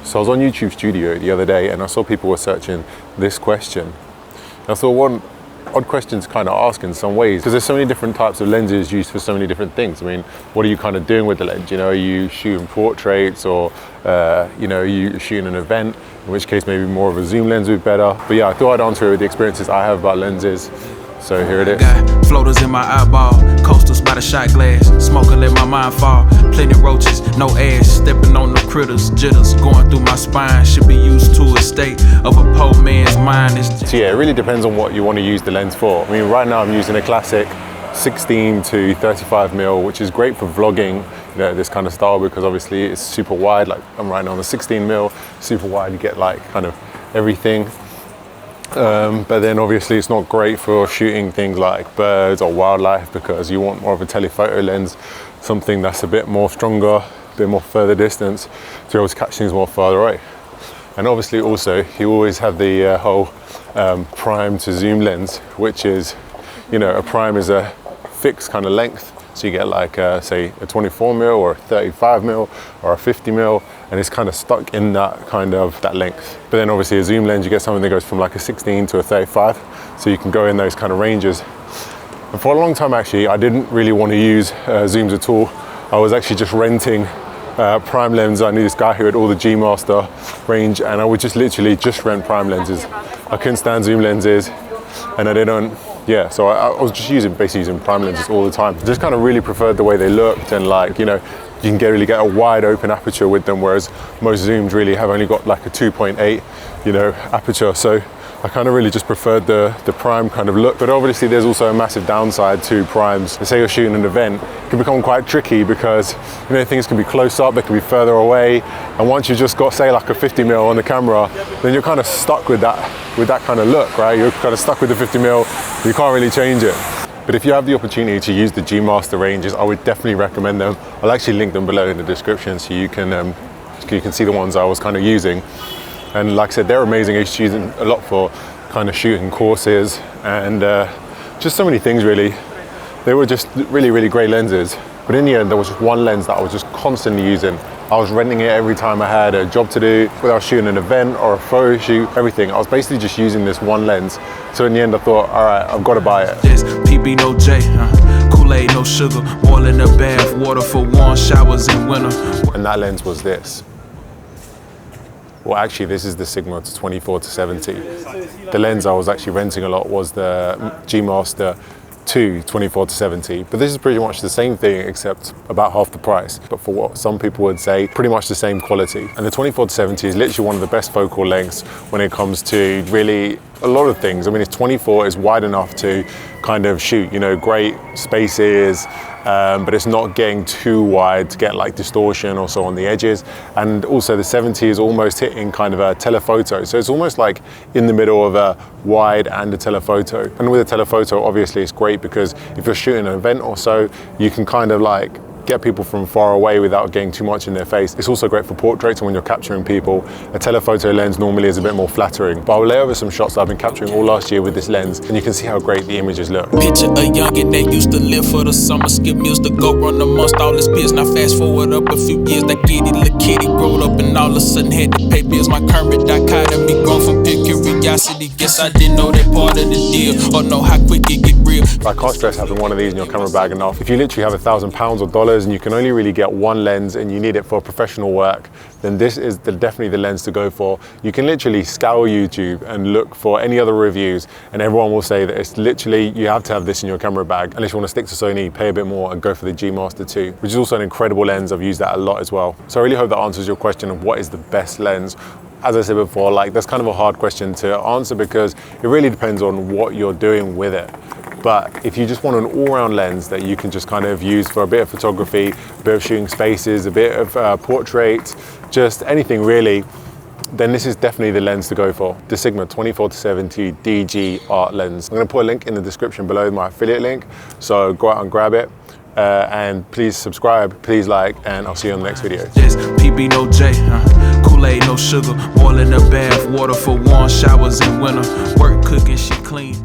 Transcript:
So I was on YouTube Studio the other day and I saw people were searching this question. And I thought one odd question to kind of ask in some ways, because there's so many different types of lenses used for so many different things. I mean, what are you kind of doing with the lens? You know, are you shooting portraits, or you know, are you shooting an event? In which case maybe more of a zoom lens would be better. But yeah, I thought I'd answer it with the experiences I have about lenses. So here it is. Got floaters in my eyeball, coasters by the shot glass, smoking let my mind fall. Plenty roaches, no ass, stepping on the critters, jitters going through my spine. Should be used to a state of a poor man's mind. So yeah, it really depends on what you want to use the lens for. I mean, right now I'm using a classic 16 to 35mm, which is great for vlogging, you know, this kind of style, because obviously it's super wide. Like I'm right now on the 16mm, super wide, you get like kind of everything. But then obviously it's not great for shooting things like birds or wildlife, because you want more of a telephoto lens, something that's a bit more stronger, a bit more further distance, to be able to catch things more farther away. And obviously also you always have the whole prime to zoom lens, which is, you know, a prime is a fixed kind of length. So you get like say a 24mm or a 35mm or a 50mm, and it's kind of stuck in that kind of that length. But then obviously a zoom lens, you get something that goes from like a 16 to a 35, so you can go in those kind of ranges. And for a long time actually, I didn't really want to use zooms at all. I was actually just renting prime lenses. I knew this guy who had all the G Master range, and I would just literally just rent prime lenses. I couldn't stand zoom lenses, and I didn't. Yeah, so I was just basically using prime lenses all the time. Just kind of really preferred the way they looked, and like, you know, you can really get a wide open aperture with them, whereas most zooms really have only got like a 2.8, you know, aperture. So I kind of really just preferred the prime kind of look. But obviously there's also a massive downside to primes. Say you're shooting an event, it can become quite tricky, because, you know, things can be close up, they can be further away. And once you've just got, say, like a 50mm on the camera, then you're kind of stuck with that kind of look, right? You're kind of stuck with the 50mm, you can't really change it. But if you have the opportunity to use the G Master ranges, I would definitely recommend them. I'll actually link them below in the description, so you can see the ones I was kind of using. And like I said, they're amazing. I used to use them a lot for kind of shooting courses and just so many things really. They were just really, really great lenses. But in the end, there was just one lens that I was just constantly using. I was renting it every time I had a job to do, whether I was shooting an event or a photo shoot, everything. I was basically just using this one lens. So in the end, I thought, all right, I've got to buy it. There's PB, no J, Kool-Aid, no sugar, boiling the bath, water for warm showers in winter. And that lens was this. Well, actually, this is the Sigma to 24 to 70. The lens I was actually renting a lot was the G Master 2 24 to 70, but this is pretty much the same thing except about half the price, but for what some people would say pretty much the same quality. And the 24 to 70 is literally one of the best focal lengths when it comes to really a lot of things. I mean, if 24 is wide enough to kind of shoot, you know, great spaces, but it's not getting too wide to get like distortion or so on the edges. And also the 70 is almost hitting kind of a telephoto. So it's almost like in the middle of a wide and a telephoto. And with a telephoto, obviously it's great because if you're shooting an event or so, you can kind of like get people from far away without getting too much in their face. It's also great for portraits, and when you're capturing people, a telephoto lens normally is a bit more flattering. But I'll lay over some shots that I've been capturing all last year with this lens, and you can see how great the images look. Picture a youngin' that used to live for the summer, skip meals to go run amongst all his peers. Now fast forward up a few years, that giddy little kitty growed up and all of a sudden had to pay bills. My current dichotomy grown from pure curiosity. Guess I didn't know that part of the deal, or know how quick it get real. I can't stress having one of these in your camera bag enough. If you literally have £1,000 or dollars and you can only really get one lens and you need it for professional work, then this is definitely the lens to go for. You can literally scour YouTube and look for any other reviews, and everyone will say that it's literally, you have to have this in your camera bag. Unless you want to stick to Sony, pay a bit more and go for the G Master 2, which is also an incredible lens. I've used that a lot as well. So I really hope that answers your question of what is the best lens. As I said before, like, that's kind of a hard question to answer because it really depends on what you're doing with it. But if you just want an all-round lens that you can just kind of use for a bit of photography, a bit of shooting spaces, a bit of portraits, just anything really, then this is definitely the lens to go for. The Sigma 24 to 70 DG art lens. I'm going to put a link in the description below, my affiliate link, so go out and grab it. And please subscribe, please like, and I'll see you on the next video. There's PB, no J, Kool-Aid, no sugar, boiling the bath, water for warm showers in winter, work, cooking, she clean.